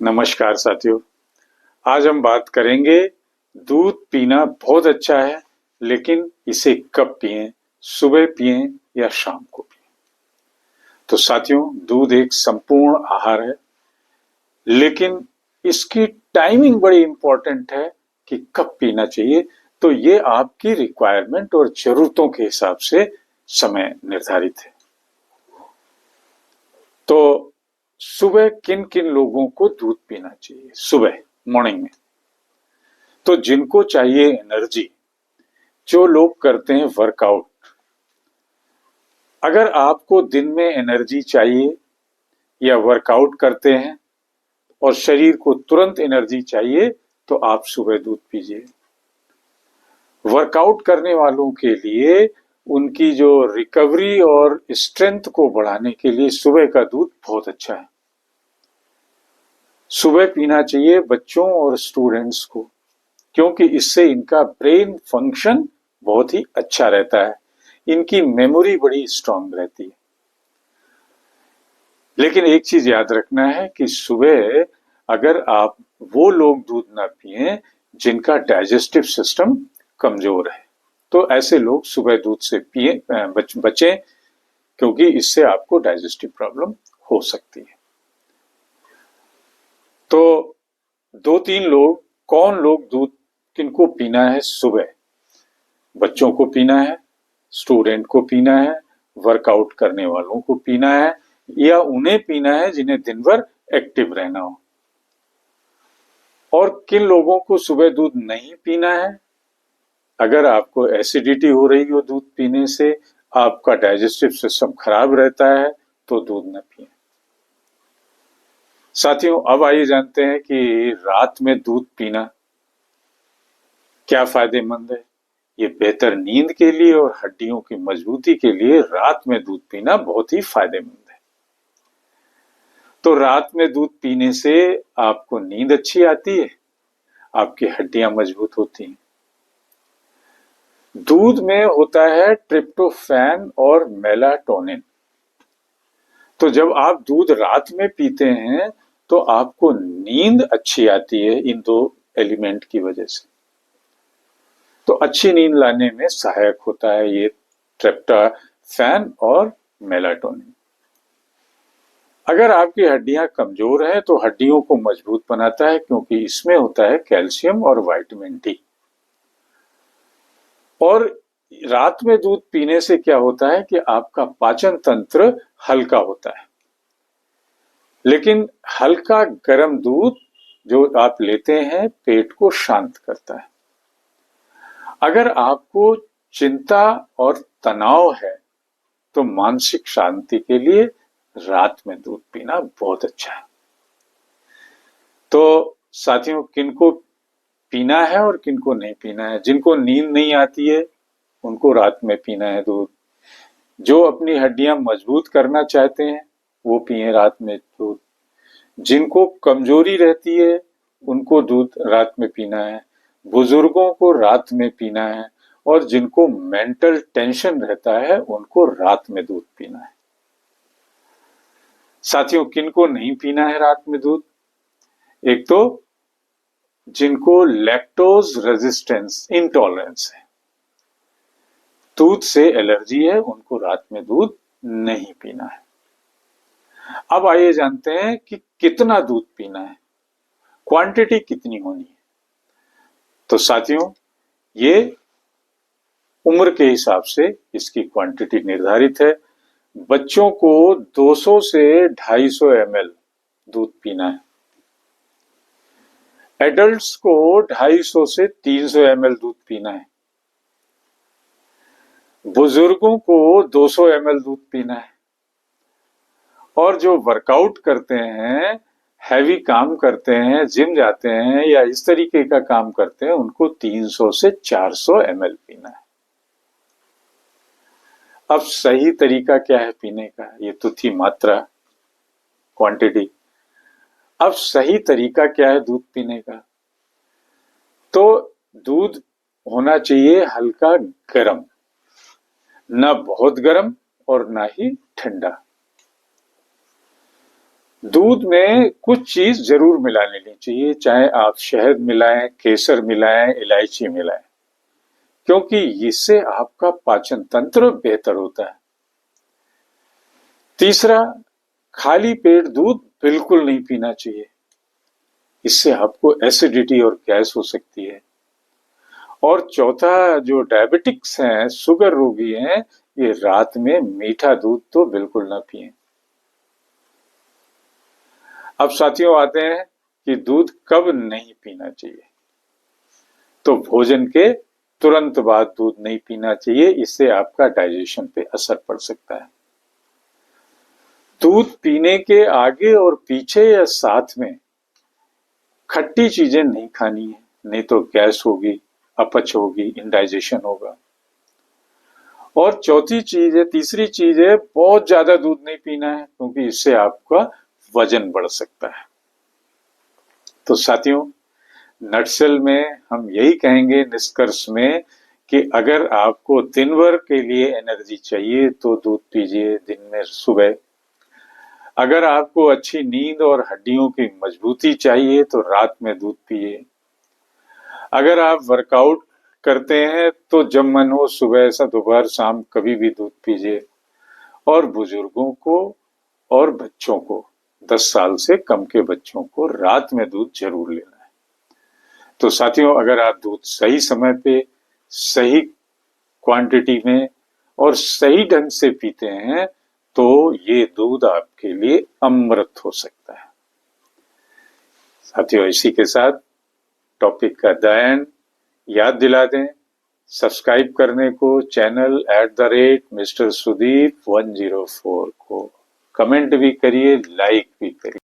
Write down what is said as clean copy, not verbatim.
नमस्कार साथियों। आज हम बात करेंगे दूध पीना बहुत अच्छा है, लेकिन इसे कब पिएं, सुबह पिएं या शाम को पिएं। तो साथियों, दूध एक संपूर्ण आहार है, लेकिन इसकी टाइमिंग बड़ी इंपॉर्टेंट है कि कब पीना चाहिए। तो ये आपकी रिक्वायरमेंट और जरूरतों के हिसाब से समय निर्धारित है। तो सुबह किन किन लोगों को दूध पीना चाहिए? सुबह मॉर्निंग में तो जिनको चाहिए एनर्जी, जो लोग करते हैं वर्कआउट। अगर आपको दिन में एनर्जी चाहिए या वर्कआउट करते हैं और शरीर को तुरंत एनर्जी चाहिए, तो आप सुबह दूध पीजिए। वर्कआउट करने वालों के लिए उनकी जो रिकवरी और स्ट्रेंथ को बढ़ाने के लिए सुबह का दूध बहुत अच्छा है। सुबह पीना चाहिए बच्चों और स्टूडेंट्स को, क्योंकि इससे इनका ब्रेन फंक्शन बहुत ही अच्छा रहता है, इनकी मेमोरी बड़ी स्ट्रांग रहती है। लेकिन एक चीज याद रखना है कि सुबह अगर आप वो लोग दूध ना पिए जिनका डाइजेस्टिव सिस्टम कमजोर है, तो ऐसे लोग सुबह दूध से पिए बचें, क्योंकि इससे आपको डाइजेस्टिव प्रॉब्लम हो सकती है। तो दो तीन लोग, कौन लोग दूध किनको पीना है सुबह? बच्चों को पीना है, स्टूडेंट को पीना है, वर्कआउट करने वालों को पीना है, या उन्हें पीना है जिन्हें दिन भर एक्टिव रहना हो। और किन लोगों को सुबह दूध नहीं पीना है? अगर आपको एसिडिटी हो रही हो दूध पीने से, आपका डाइजेस्टिव सिस्टम खराब रहता है, तो दूध न पिए। साथियों, अब आइए जानते हैं कि रात में दूध पीना क्या फायदेमंद है। ये बेहतर नींद के लिए और हड्डियों की मजबूती के लिए रात में दूध पीना बहुत ही फायदेमंद है। तो रात में दूध पीने से आपको नींद अच्छी आती है, आपकी हड्डियां मजबूत होती हैं। दूध में होता है ट्रिप्टोफैन और मेलाटोनिन। तो जब आप दूध रात में पीते हैं तो आपको नींद अच्छी आती है इन दो एलिमेंट की वजह से। तो अच्छी नींद लाने में सहायक होता है ये ट्रिप्टोफैन और मेलाटोनिन। अगर आपकी हड्डियां कमजोर हैं तो हड्डियों को मजबूत बनाता है, क्योंकि इसमें होता है कैल्शियम और विटामिन डी। और रात में दूध पीने से क्या होता है कि आपका पाचन तंत्र हल्का होता है। लेकिन हल्का गर्म दूध जो आप लेते हैं पेट को शांत करता है। अगर आपको चिंता और तनाव है तो मानसिक शांति के लिए रात में दूध पीना बहुत अच्छा है। तो साथियों, किनको पीना है और किनको नहीं पीना है? जिनको नींद नहीं आती है उनको रात में पीना है दूध। जो अपनी हड्डियां मजबूत करना चाहते हैं वो पिए रात में दूध। जिनको कमजोरी रहती है उनको दूध रात में पीना है। बुजुर्गों को रात में पीना है, और जिनको मेंटल टेंशन रहता है उनको रात में दूध पीना है। साथियों, किनको नहीं पीना है रात में दूध? एक तो जिनको लैक्टोज रेजिस्टेंस इंटॉलरेंस है, दूध से एलर्जी है, उनको रात में दूध नहीं पीना है। अब आइए जानते हैं कि कितना दूध पीना है, क्वांटिटी कितनी होनी है। तो साथियों, ये उम्र के हिसाब से इसकी क्वांटिटी निर्धारित है। बच्चों को 200 से 250 ml दूध पीना है। एडल्ट्स को 250 से 300 ml दूध पीना है। बुजुर्गों को 200 ml दूध पीना है। और जो वर्कआउट करते हैं, हैवी काम करते हैं, जिम जाते हैं या इस तरीके का काम करते हैं, उनको 300 से 400 ml पीना है। अब सही तरीका क्या है पीने का? ये तो थी मात्रा, क्वांटिटी। अब सही तरीका क्या है दूध पीने का? तो दूध होना चाहिए हल्का गर्म, ना बहुत गर्म और ना ही ठंडा। दूध में कुछ चीज जरूर मिला लेनी चाहिए, चाहे आप शहद मिलाएं, केसर मिलाएं, इलायची मिलाएं, क्योंकि इससे आपका पाचन तंत्र बेहतर होता है। तीसरा, खाली पेट दूध बिल्कुल नहीं पीना चाहिए, इससे आपको एसिडिटी और गैस हो सकती है। और चौथा, जो डायबिटिक्स हैं, शुगर रोगी हैं, ये रात में मीठा दूध तो बिल्कुल ना पिएं। अब साथियों आते हैं कि दूध कब नहीं पीना चाहिए। तो भोजन के तुरंत बाद दूध नहीं पीना चाहिए, इससे आपका डाइजेशन पे असर पड़ सकता है। दूध पीने के आगे और पीछे या साथ में खट्टी चीजें नहीं खानी है, नहीं तो गैस होगी, अपच होगी, इंडाइजेशन होगा। और तीसरी चीज है, बहुत ज्यादा दूध नहीं पीना है, क्योंकि इससे आपका वजन बढ़ सकता है। तो साथियों, नटसेल में हम यही कहेंगे निष्कर्ष में कि अगर आपको दिन भर के लिए एनर्जी चाहिए तो दूध पीजिए दिन में सुबह। अगर आपको अच्छी नींद और हड्डियों की मजबूती चाहिए तो रात में दूध पिए। अगर आप वर्कआउट करते हैं तो जब मन हो सुबह से दोपहर शाम कभी भी दूध पीजिए। और बुजुर्गों को और बच्चों को, 10 साल से कम के बच्चों को रात में दूध जरूर लेना है। तो साथियों, अगर आप दूध सही समय पे, सही क्वांटिटी में और सही ढंग से पीते हैं तो ये दूध आपके लिए अमृत हो सकता है। साथियों, इसी के साथ टॉपिक का दायन याद दिला दें, सब्सक्राइब करने को चैनल @Mr. Sudeep 104 को, कमेंट भी करिए, लाइक भी करिए।